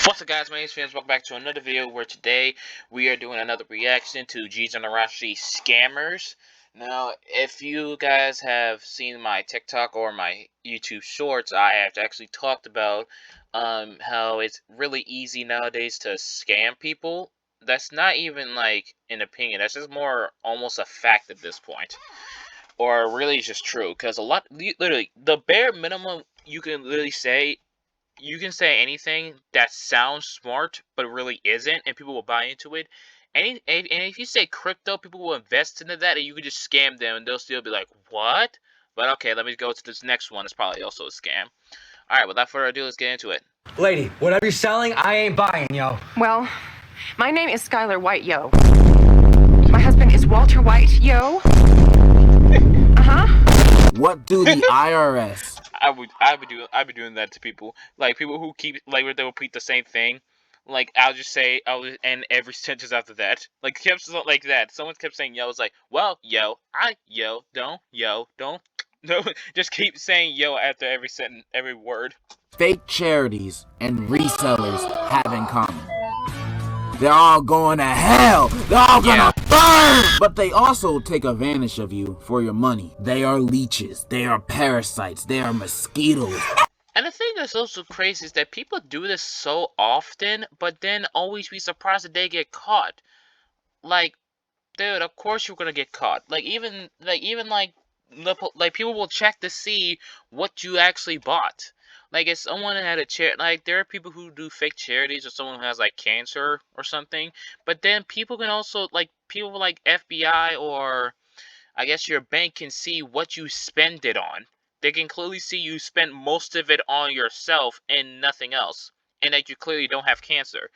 What's up, guys? My name is Fans. Welcome back to another video where today we are doing another reaction to Degenrocity scammers. Now, if you guys have seen my TikTok or my YouTube shorts, I have actually talked about how it's really easy nowadays to scam people. That's not even like an opinion. That's just more almost a fact at this point, or really just true. Because literally, the bare minimum you can literally say. You can say anything that sounds smart but really isn't, and people will buy into it. And if you say crypto, people will invest into that, and you can just scam them, and they'll still be like, "What?" But okay, let me go to this next one. It's probably also a scam. All right, without further ado, let's get into it. Lady, whatever you're selling, I ain't buying, yo. Well, my name is Skylar White, yo. My husband is Walter White, yo. What do the IRS? I would be doing that to people, like people who keep like they repeat the same thing. Like I'll just say I'll end every sentence after that. Like kept like that. Someone kept saying yo. It's like, well, yo, don't, no. Just keep saying yo after every sentence, every word. Fake charities and resellers have in common. They're all going to hell. They're all gonna burn. But they also take advantage of you for your money. They are leeches. They are parasites. They are mosquitoes. And the thing that's also crazy is that people do this so often, but then always be surprised that they get caught. Like, dude, of course you're gonna get caught. Like people will check to see what you actually bought. Like if someone had a like there are people who do fake charities, or someone who has like cancer or something. But then people can also people like FBI, or I guess your bank, can see what you spend it on. They can clearly see you spent most of it on yourself and nothing else, and that you clearly don't have cancer.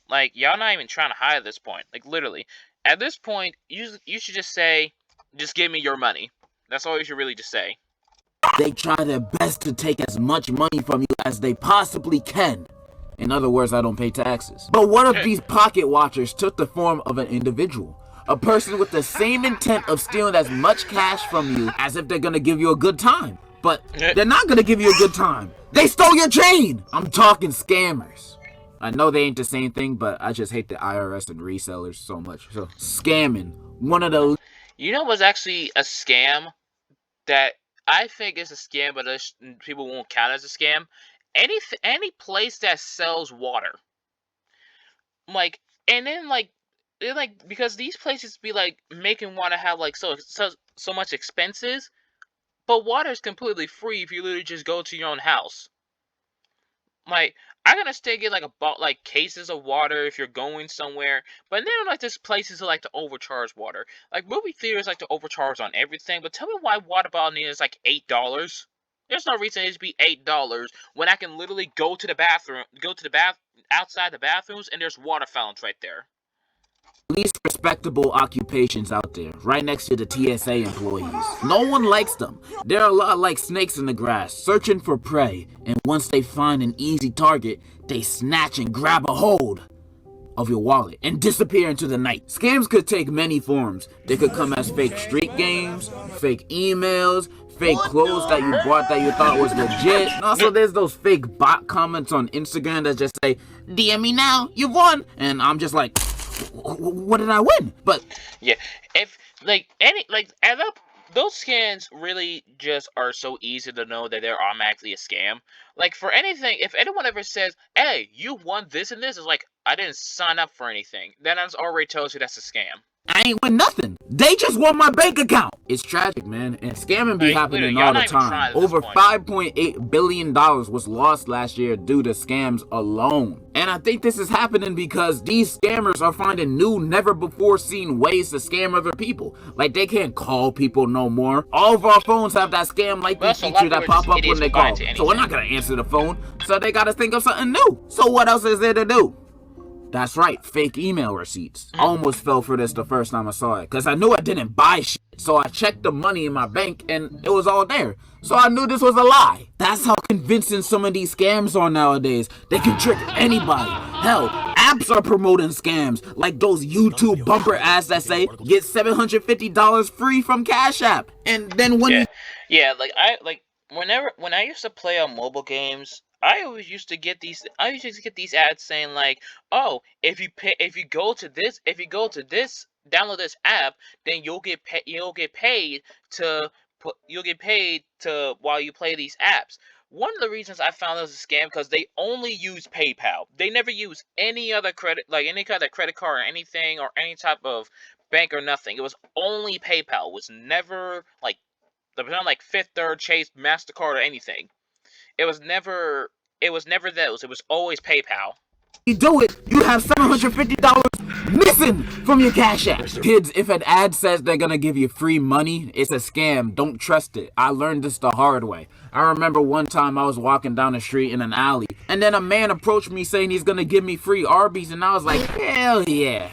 Like, y'all not even trying to hide at this point. Like, literally. At this point, you should just say, just give me your money. That's all you should really just say. They try their best to take as much money from you as they possibly can. In other words, I don't pay taxes. But what if these pocket watchers took the form of an individual? A person with the same intent of stealing as much cash from you as if they're gonna give you a good time. But they're not gonna give you a good time. They stole your chain! I'm talking scammers. I know they ain't the same thing, but I just hate the IRS and resellers so much. So, scamming. One of the... You know what's actually a scam that I think is a scam, but people won't count as a scam? Any place that sells water. Like, and then because these places be like making water have like so much expenses, but water is completely free if you literally just go to your own house. Like, I gotta stay get like cases of water if you're going somewhere, but then like there's places that like to overcharge water. Like movie theaters like to overcharge on everything, but tell me why water bottle need is like $8. There's no reason it should be $8 when I can literally go to the bathroom, outside the bathrooms, and there's water fountains right there. Least respectable occupations out there, right next to the TSA employees. No one likes them. They're a lot like snakes in the grass, searching for prey, and once they find an easy target, they snatch and grab a hold of your wallet and disappear into the night. Scams could take many forms. They could come as fake street games, fake emails, fake clothes that you bought that you thought was legit. Also, there's those fake bot comments on Instagram that just say, DM me now, you won. And I'm just like, what did I win? But yeah, if those scams really just are so easy to know that they're automatically a scam. Like, for anything, if anyone ever says, hey, you won this and this, it's like, I didn't sign up for anything. Then that already tells you that's a scam. I ain't win nothing. They just want my bank account. It's tragic, man. And scamming be happening all the time. Over $5.8 billion was lost last year due to scams alone. And I think this is happening because these scammers are finding new, never-before-seen ways to scam other people. Like, they can't call people no more. All of our phones have that scam lightning feature that pop up when they call. So we're not going to answer the phone. So they got to think of something new. So what else is there to do? That's right, fake email receipts. I almost fell for this the first time I saw it, because I knew I didn't buy shit. So I checked the money in my bank, and it was all there. So I knew this was a lie. That's how convincing some of these scams are nowadays. They can trick anybody. Hell, apps are promoting scams, like those YouTube bumper ads that say, get $750 free from Cash App. And then when when I used to play on mobile games, I always used to get these. I used to get these ads saying like, "Oh, if you go to this, download this app, then you'll get paid to while you play these apps." One of the reasons I found this a scam because they only use PayPal. They never use any other any kind of credit card or anything or any type of bank or nothing. It was only PayPal. It was never like there was not like Fifth Third, Chase, Mastercard, or anything. It was never. It was never those. It was always PayPal. You do it, you have $750 missing from your Cash App. Kids, if an ad says they're gonna give you free money, it's a scam. Don't trust it. I learned this the hard way. I remember one time I was walking down the street in an alley, and then a man approached me saying he's gonna give me free Arby's, and I was like, hell yeah.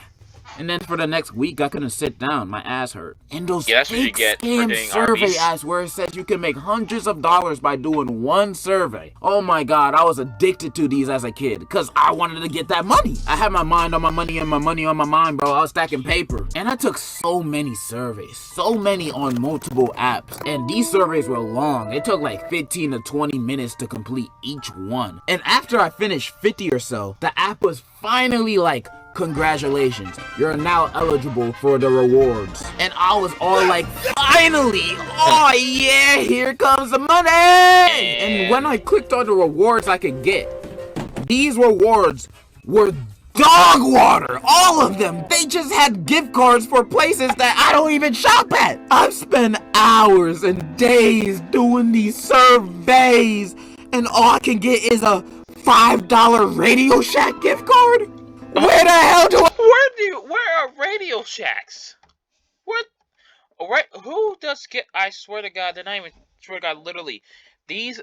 And then for the next week, I couldn't sit down. My ass hurt. And those fake scam survey ads where it says you can make hundreds of dollars by doing one survey. Oh my God, I was addicted to these as a kid because I wanted to get that money. I had my mind on my money and my money on my mind, bro. I was stacking paper. And I took so many surveys, so many on multiple apps. And these surveys were long. It took like 15 to 20 minutes to complete each one. And after I finished 50 or so, the app was finally like, congratulations, you're now eligible for the rewards. And I was all like, finally, oh yeah, here comes the money. And when I clicked on the rewards I could get, these rewards were dog water, all of them. They just had gift cards for places that I don't even shop at. I've spent hours and days doing these surveys, and all I can get is a $5 Radio Shack gift card. Where the hell do I... Where are Radio Shacks? What? Right? Who does get? I swear to God, they're not even. Swear to God, literally, these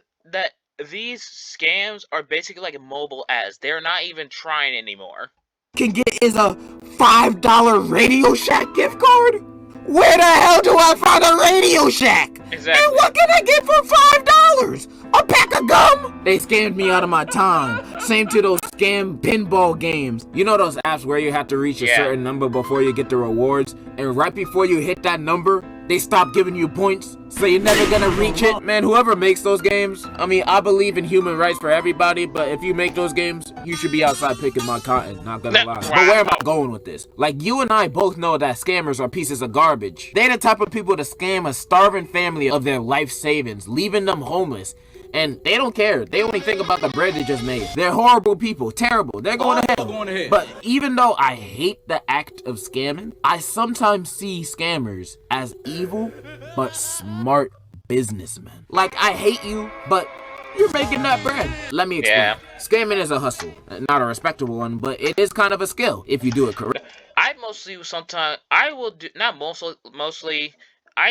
scams are basically like mobile ads. They're not even trying anymore. Can get is a $5 Radio Shack gift card. Where the hell do I find a Radio Shack? Exactly. And what can I get for $5? A pack of gum? They scammed me out of my time. Same to those scam pinball games. You know those apps where you have to reach a certain number before you get the rewards? And right before you hit that number, they stop giving you points, so you're never gonna reach it. Man, whoever makes those games, I mean, I believe in human rights for everybody, but if you make those games, you should be outside picking my cotton, not gonna lie. But where am I going with this? Like, you and I both know that scammers are pieces of garbage. They're the type of people to scam a starving family of their life savings, leaving them homeless. And they don't care. They only think about the bread they just made. They're horrible people. Terrible. They're going to hell. But even though I hate the act of scamming, I sometimes see scammers as evil but smart businessmen. Like, I hate you, but you're making that bread. Let me explain. Yeah. Scamming is a hustle. Not a respectable one, but it is kind of a skill if you do it correctly. I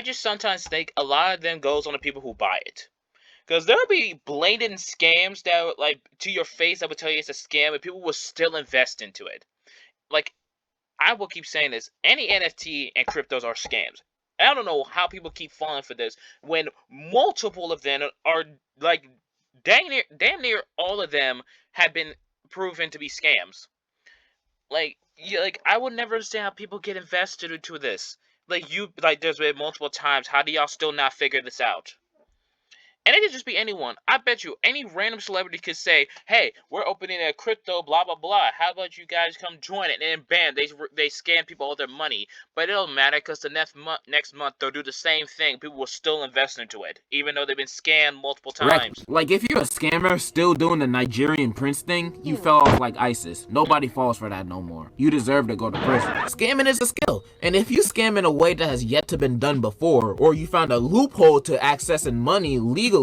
just sometimes think a lot of them goes on the people who buy it. Because there'll be blatant scams that, like, to your face that would tell you it's a scam, and people will still invest into it. Like, I will keep saying this. Any NFT and cryptos are scams. I don't know how people keep falling for this when multiple of them are, like, damn near all of them have been proven to be scams. Like, I would never understand how people get invested into this. There's been multiple times. How do y'all still not figure this out? And it could just be anyone. I bet you any random celebrity could say, hey, we're opening a crypto, blah, blah, blah. How about you guys come join it? And then bam, they scam people all their money. But it don't matter because the next month they'll do the same thing. People will still invest into it, even though they've been scammed multiple times. Right. Like, if you're a scammer still doing the Nigerian prince thing, you fell off like ISIS. Nobody falls for that no more. You deserve to go to prison. Scamming is a skill. And if you scam in a way that has yet to been done before, or you found a loophole to accessing money legally,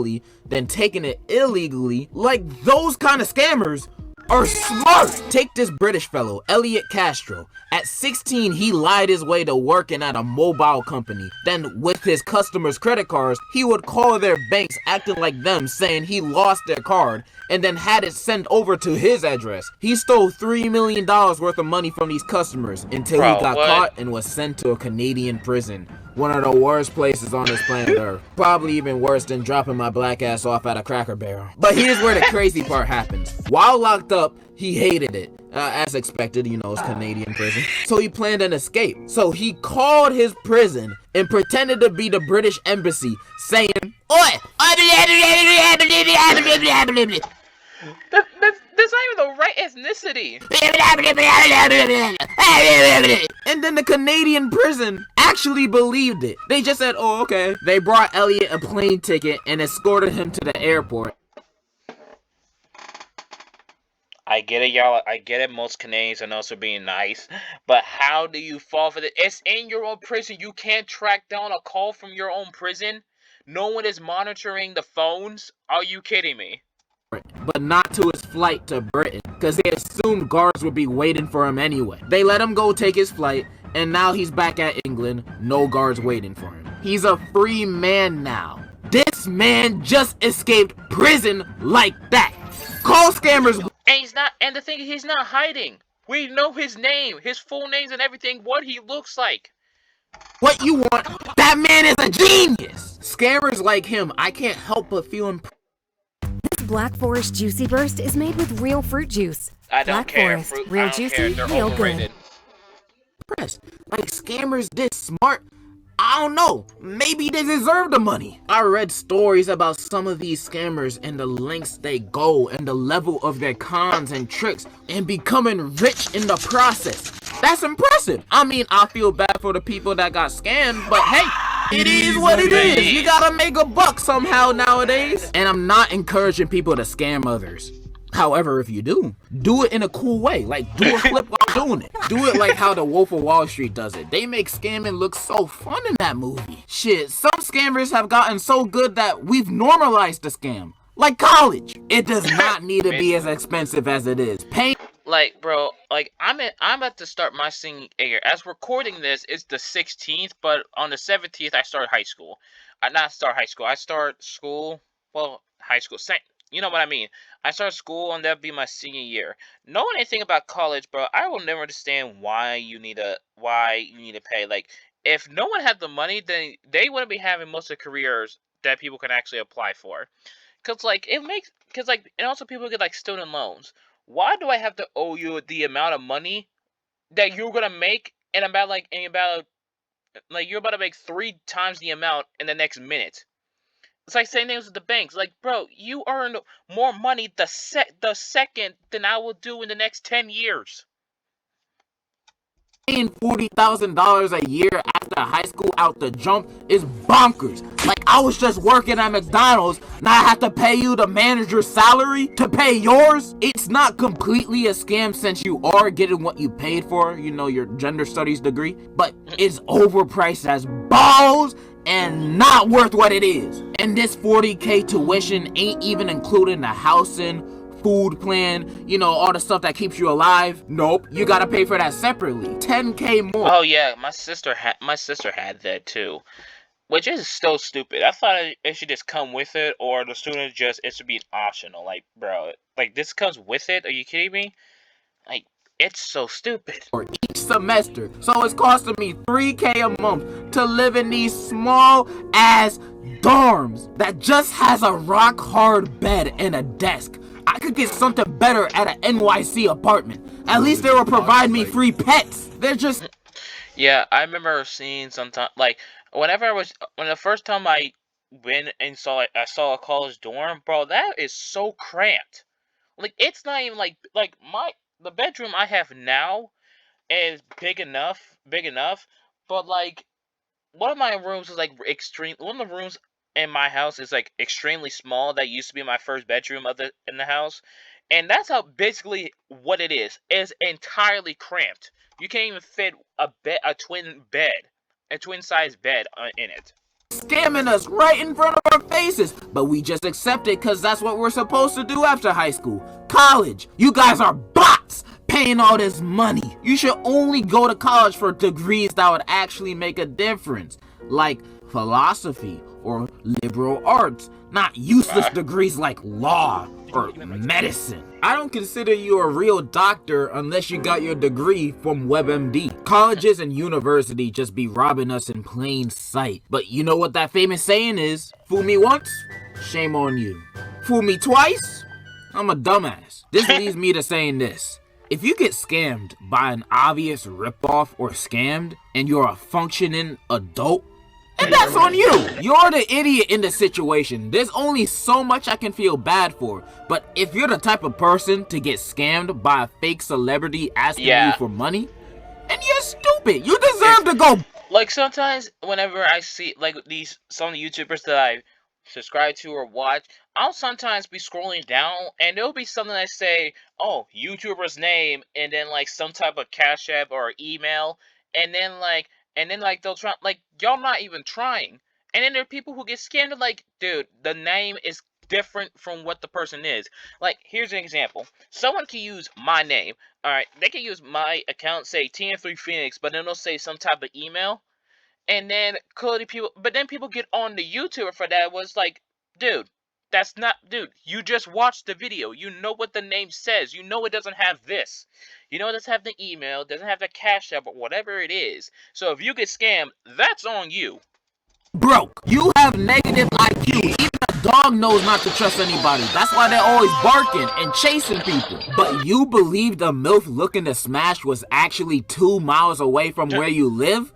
then taking it illegally, like those kind of scammers are smart. Take this British fellow, Elliot Castro. At 16, he lied his way to working at a mobile company. Then with his customers' credit cards, he would call their banks acting like them, saying he lost their card, and then had it sent over to his address. He stole $3 million worth of money from these customers until he got caught and was sent to a Canadian prison. One of the worst places on this planet Earth. Probably even worse than dropping my black ass off at a Cracker Barrel. But here's where the crazy part happens. While locked up, he hated it. As expected, you know, it's Canadian prison. So he planned an escape. So he called his prison and pretended to be the British embassy, saying, "Oi! That's not even the right ethnicity. And then the Canadian prison actually believed it. They just said, oh, okay. They brought Elliot a plane ticket and escorted him to the airport. I get it, y'all. I get it. Most Canadians are also being nice, but how do you fall for this? It's in your own prison. You can't track down a call from your own prison. No one is monitoring the phones. Are you kidding me? But not to his flight to Britain, because they assumed guards would be waiting for him anyway. They let him go take his flight, and now he's back at England, no guards waiting for him. He's a free man now. This man just escaped prison like that. Call scammers. And he's not, and the thing is, he's not hiding. We know his name, his full names and everything, what he looks like. What you want? That man is a genius. Scammers like him, I can't help but feel impressed. This Black Forest Juicy Burst is made with real fruit juice. I don't Black care. Forest, Fruit, real I don't juicy, care. They're real overrated. good. Like scammers this smart, I don't know, maybe they deserve the money. I read stories about some of these scammers and the lengths they go and the level of their cons and tricks and becoming rich in the process. That's impressive. I mean, I feel bad for the people that got scammed, but hey, it is what it is. You gotta make a buck somehow nowadays. And I'm not encouraging people to scam others. However, if you do it in a cool way. Like, do a flip while doing it. Do it like how the Wolf of Wall Street does it. They make scamming look so fun in that movie. Shit, some scammers have gotten so good that we've normalized the scam. Like college. It does not need to be as expensive as it is. Like, bro, like, I'm about to start my senior year. As recording this, it's the 16th, but on the 17th, I start high school. Not start high school. I start school, well, high school. You know what I mean? I start school, and that'll be my senior year. Knowing anything about college, bro, I will never understand why you need to pay. Like, if no one had the money, then they wouldn't be having most of the careers that people can actually apply for. And also people get, like, student loans. Why do I have to owe you the amount of money that you're gonna make you're about to make 3 times the amount in the next minute? It's like saying things with the banks. Like, bro, you earn more money the second than I will do in the next 10 years. Paying $40,000 a year after high school out the jump is bonkers. Like, I was just working at McDonald's, now I have to pay you the manager's salary to pay yours? It's not completely a scam since you are getting what you paid for, you know, your gender studies degree, but it's overpriced as balls and not worth what it is. And this $40K tuition ain't even including the housing, food plan, you know, all the stuff that keeps you alive. Nope, you gotta pay for that separately. $10K more. Oh yeah, my sister had that too, which is so stupid. I thought it should just come with it, or the student it should be optional. Like, bro, like, this comes with it? Are you kidding me? Like, it's so stupid. For each semester, so it's costing me $3K a month to live in these small ass dorms that just has a rock hard bed and a desk. I could get something better at an NYC apartment. At least they will provide me free pets. They're just... Yeah, I remember seeing sometimes, like, when the first time I went and I saw a college dorm, bro, that is so cramped. Like, it's not even like the bedroom I have now is big enough, but, like, one of the rooms in my house is, like, extremely small. That used to be my first bedroom in the house, and that's how basically what it is. It's entirely cramped. You can't even fit a twin size bed in it. Scamming us right in front of our faces, but we just accept it because that's what we're supposed to do after high school. College, you guys are bots paying all this money. You should only go to college for degrees that would actually make a difference, like philosophy or liberal arts, not useless degrees like law or medicine. I don't consider you a real doctor unless you got your degree from WebMD. Colleges and universities just be robbing us in plain sight. But you know what that famous saying is? Fool me once, shame on you. Fool me twice, I'm a dumbass. This leads me to saying this. If you get scammed by an obvious ripoff or scammed and you're a functioning adult, And that's on you. You're the idiot in the situation. There's only so much I can feel bad for. But if you're the type of person to get scammed by a fake celebrity asking you for money, then you're stupid. You deserve to go. Like, sometimes whenever I see like some of the YouTubers that I subscribe to or watch, I'll sometimes be scrolling down and there'll be something that say, oh, YouTuber's name, and then like some type of cash app or email, and then like they'll try, like, y'all not even trying. And then there are people who get scammed, like, dude, the name is different from what the person is. Like, here's an example. Someone can use my name. Alright, they can use my account, say TN3 Phoenix, but then they'll say some type of email. And then people get on the YouTuber for that. Was like, dude, that's not, dude, you just watched the video. You know what the name says. You know it doesn't have this. You know it doesn't have the email, it doesn't have the cash app, or whatever it is. So if you get scammed, that's on you. Broke. You have negative IQ. Even a dog knows not to trust anybody. That's why they're always barking and chasing people. But you believe the MILF looking to smash was actually 2 miles away from where you live?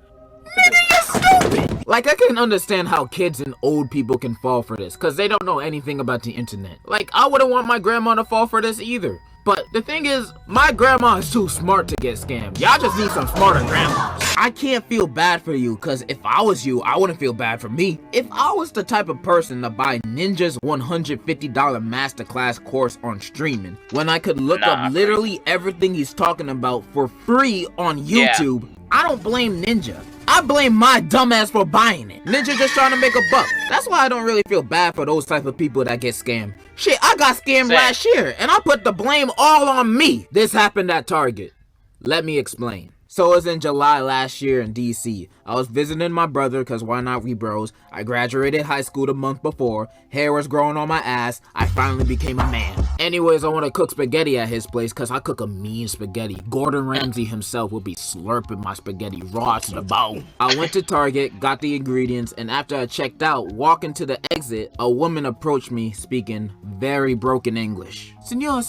Nigga, you're stupid! Like, I can understand how kids and old people can fall for this, because they don't know anything about the internet. Like, I wouldn't want my grandma to fall for this either. But the thing is, my grandma is too smart to get scammed. Y'all just need some smarter grandmas. I can't feel bad for you, because if I was you, I wouldn't feel bad for me. If I was the type of person to buy Ninja's $150 masterclass course on streaming, when I could look up literally everything he's talking about for free on YouTube, I don't blame Ninja. I blame my dumbass for buying it. Ninja just trying to make a buck. That's why I don't really feel bad for those type of people that get scammed. Shit, I got scammed last year, and I put the blame all on me. This happened at Target. Let me explain. So it was in July last year in DC. I was visiting my brother, cause why not, we bros. I graduated high school the month before. Hair was growing on my ass. I finally became a man. Anyways, I want to cook spaghetti at his place, cause I cook a mean spaghetti. Gordon Ramsay himself will be slurping my spaghetti raw to the bone. I went to Target, got the ingredients, and after I checked out, walking to the exit, a woman approached me speaking very broken English. Señor,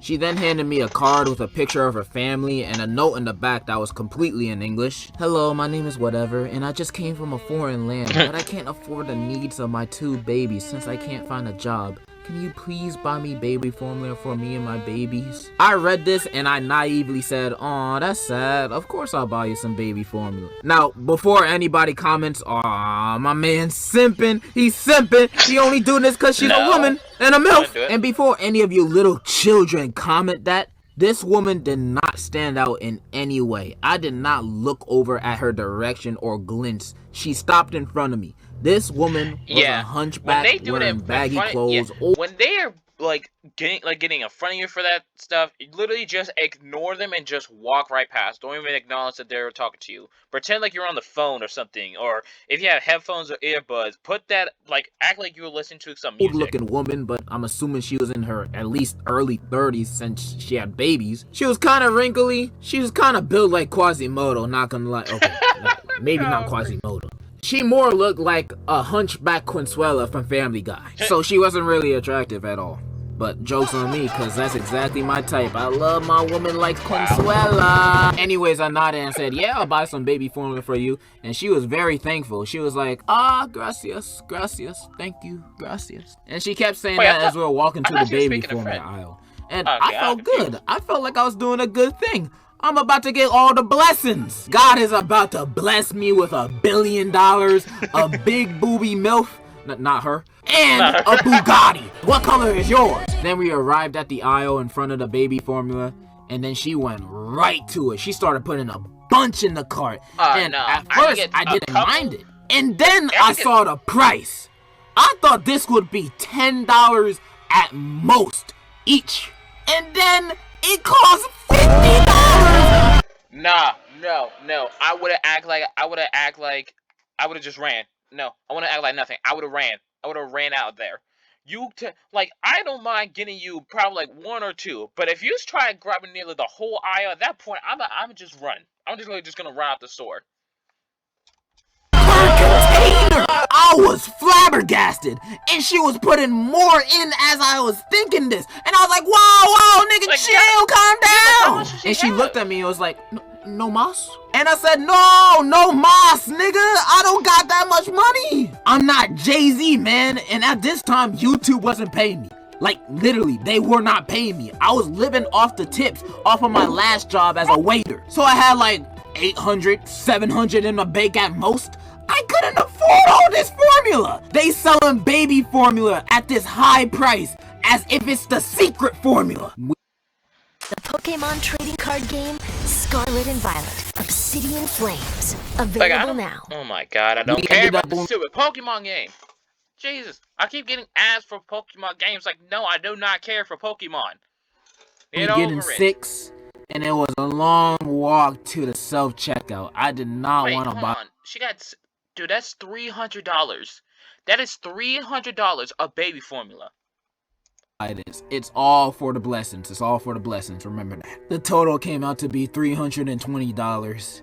she then handed me a card with a picture of her family and a note in the back that was completely in English. Hello, my name is whatever, and I just came from a foreign land, but I can't afford the needs of my 2 babies since I can't find a job. Can you please buy me baby formula for me and my babies? I read this and I naively said, aw, that's sad. Of course I'll buy you some baby formula. Now, before anybody comments, aw, my man's simping. He's simping. He only doing this because she's a woman and a MILF. And before any of you little children comment that, this woman did not stand out in any way. I did not look over at her direction or glance. She stopped in front of me. This woman was a hunchback wearing baggy clothes. When they are getting in front of you for that stuff, you literally just ignore them and just walk right past. Don't even acknowledge that they're talking to you. Pretend like you're on the phone or something, or if you have headphones or earbuds, put that, like, act like you were listening to some music. Old-looking woman, but I'm assuming she was in her at least early 30s since she had babies. She was kind of wrinkly. She was kind of built like Quasimodo, not gonna lie. Okay, maybe not Quasimodo. She more looked like a hunchback Consuela from Family Guy. So she wasn't really attractive at all. But joke's on me, cause that's exactly my type. I love my woman like Consuela. Anyways, I nodded and said, yeah, I'll buy some baby formula for you. And she was very thankful. She was like, gracias, thank you, gracias. And she kept saying that as we were walking to the baby formula aisle. And I felt good. I felt like I was doing a good thing. I'm about to get all the blessings. God is about to bless me with $1 billion, a big booby MILF, not her, and a Bugatti. What color is yours? Then we arrived at the aisle in front of the baby formula, and then she went right to it. She started putting a bunch in the cart, and at first I didn't mind it. And then I saw the price. I thought this would be $10 at most each, and then it cost $50. Nah, no. I would have just ran. No, I want to act like nothing. I would have ran out there. I don't mind getting you probably like 1 or 2, but if you try grabbing nearly the whole aisle at that point, I'm just run. I'm just gonna run out the store. I was flabbergasted, and she was putting more in as I was thinking this, and I was like, whoa, nigga, chill, calm down. How much And she looked at me and was like, no mas? And I said, no mas, nigga. I don't got that much money. I'm not Jay-Z, man. And at this time, YouTube wasn't paying me. Like, literally, they were not paying me. I was living off the tips off of my last job as a waiter. So I had like 800, 700 in my bank at most. I couldn't afford all this formula. They selling baby formula at this high price as if it's the secret formula. The Pokemon trading card game, Scarlet and Violet, Obsidian Flames. Available now. Oh my god, I don't care about the stupid Pokemon game. Jesus, I keep getting ads for Pokemon games. Like, no, I do not care for Pokemon. Get over getting 6, and it was a long walk to the self-checkout. I did not want to buy. She got, dude, that's $300. That is $300 of baby formula. It is. It's all for the blessings. It's all for the blessings. Remember that. The total came out to be $320.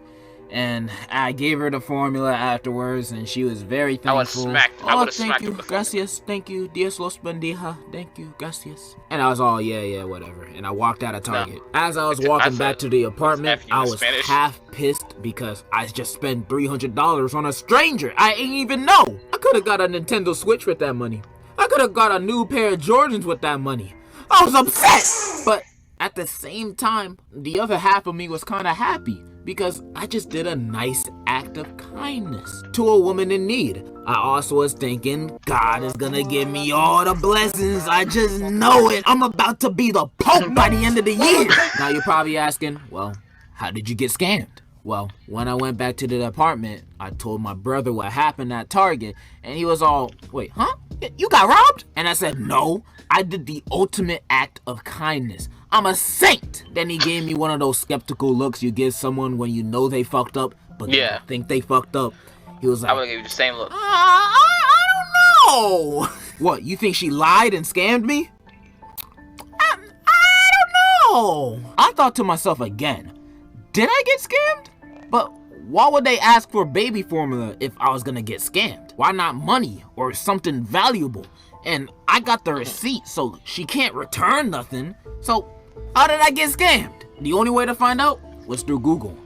And I gave her the formula afterwards, and she was very thankful. I was smacked. I would have smacked her. Gracias, thank you, Dios los bendiga, thank you, gracias. And I was all, yeah, whatever. And I walked out of Target. No. As I was walking back to the apartment, I was half pissed because I just spent $300 on a stranger I ain't even know. I could have got a Nintendo Switch with that money. I could have got a new pair of Jordans with that money. I was upset, but at the same time, the other half of me was kind of happy because I just did a nice act of kindness to a woman in need. I also was thinking, God is gonna give me all the blessings. I just know it. I'm about to be the Pope by the end of the year. Now you're probably asking, well, how did you get scammed? Well, when I went back to the apartment, I told my brother what happened at Target, and he was all, wait, huh? You got robbed? And I said, no, I did the ultimate act of kindness. I'm a saint. Then he gave me one of those skeptical looks you give someone when you know they fucked up, but you don't think they fucked up. He was like, I would give you the same look. I don't know. What, you think she lied and scammed me? I don't know. I thought to myself again, did I get scammed? But why would they ask for baby formula if I was gonna get scammed? Why not money or something valuable? And I got the receipt, so she can't return nothing. So how did I get scammed? The only way to find out was through Google.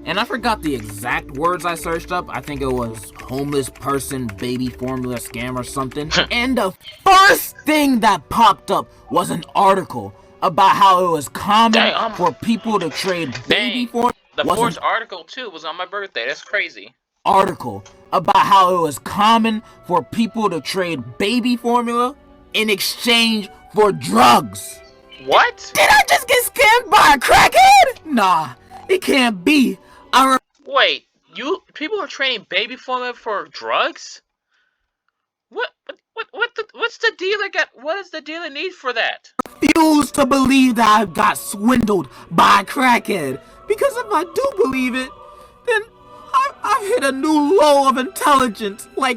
And I forgot the exact words I searched up. I think it was homeless person baby formula scam or something. And the first thing that popped up was an article about how it was common for people to trade baby formula. The first article, too, was on my birthday. That's crazy. Article about how it was common for people to trade baby formula in exchange for drugs. What? Did I just get scammed by a crackhead? Nah, it can't be. Wait, people are trading baby formula for drugs? What's the dealer got? What does the dealer need for that? Refuse to believe that I got swindled by a crackhead. Because if I do believe it, then I've hit a new low of intelligence. Like,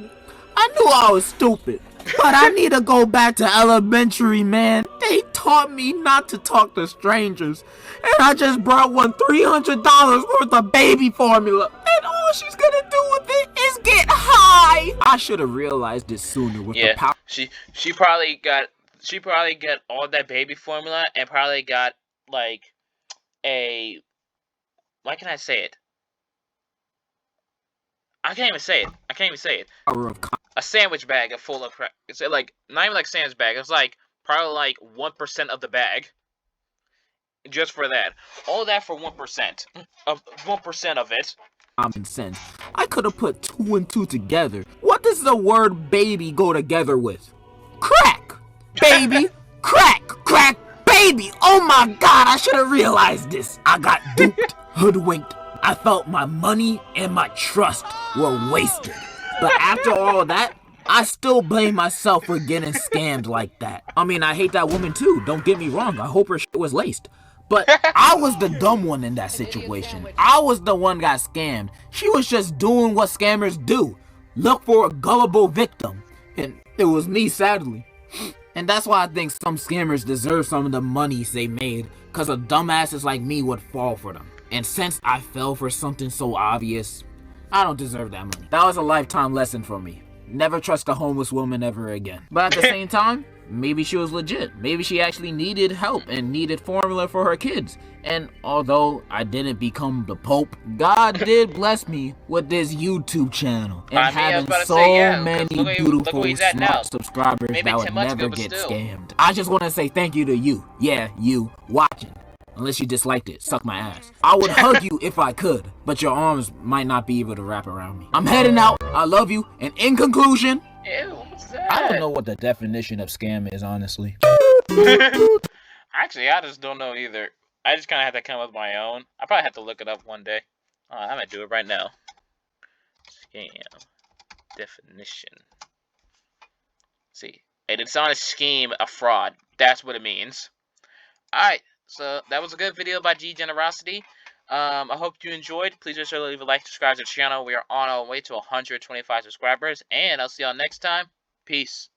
I knew I was stupid, but I need to go back to elementary, man. They taught me not to talk to strangers, and I just brought one $300 worth of baby formula, and all she's gonna do with it is get high. I should have realized this sooner with the power. She probably got all that baby formula and probably got like a. Why can I say it? I can't even say it. A sandwich bag full of crap. It's like, not even like sandwich bag. It's like, probably like 1% of the bag. Just for that. All that for 1%. Of 1% of it. Common sense. I could have put 2 and 2 together. What does the word baby go together with? Crack! Baby! Crack! Crack! Baby! Oh my god, I should have realized this. I got duped. Hoodwinked. I felt my money and my trust were wasted. But after all that, I still blame myself for getting scammed like that. I mean, I hate that woman too, don't get me wrong. I hope her shit was laced. But I was the dumb one in that situation. I was the one got scammed. She was just doing what scammers do. Look for a gullible victim. And it was me, sadly. And that's why I think some scammers deserve some of the monies they made, because a dumbasses like me would fall for them. And since I fell for something so obvious, I don't deserve that money. That was a lifetime lesson for me. Never trust a homeless woman ever again. But at the same time, maybe she was legit. Maybe she actually needed help and needed formula for her kids. And although I didn't become the Pope, God did bless me with this YouTube channel and having so many beautiful, smart subscribers Maybe that 10 would months never ago, but get still. scammed. I just want to say thank you to you. Yeah, you watching. Unless you disliked it, suck my ass. I would hug you if I could, but your arms might not be able to wrap around me. I'm heading out. I love you. And in conclusion, Ew, what's that? I don't know what the definition of scam is, honestly. Actually, I just don't know either. I just kind of have to come up with my own. I probably have to look it up one day. I'm gonna do it right now. Scam definition. See, a dishonest scheme, a fraud. That's what it means. Alright, so that was a good video by Degenrocity. I hope you enjoyed. Please be sure to leave a like, subscribe to the channel. We are on our way to 125 subscribers. And I'll see y'all next time. Peace.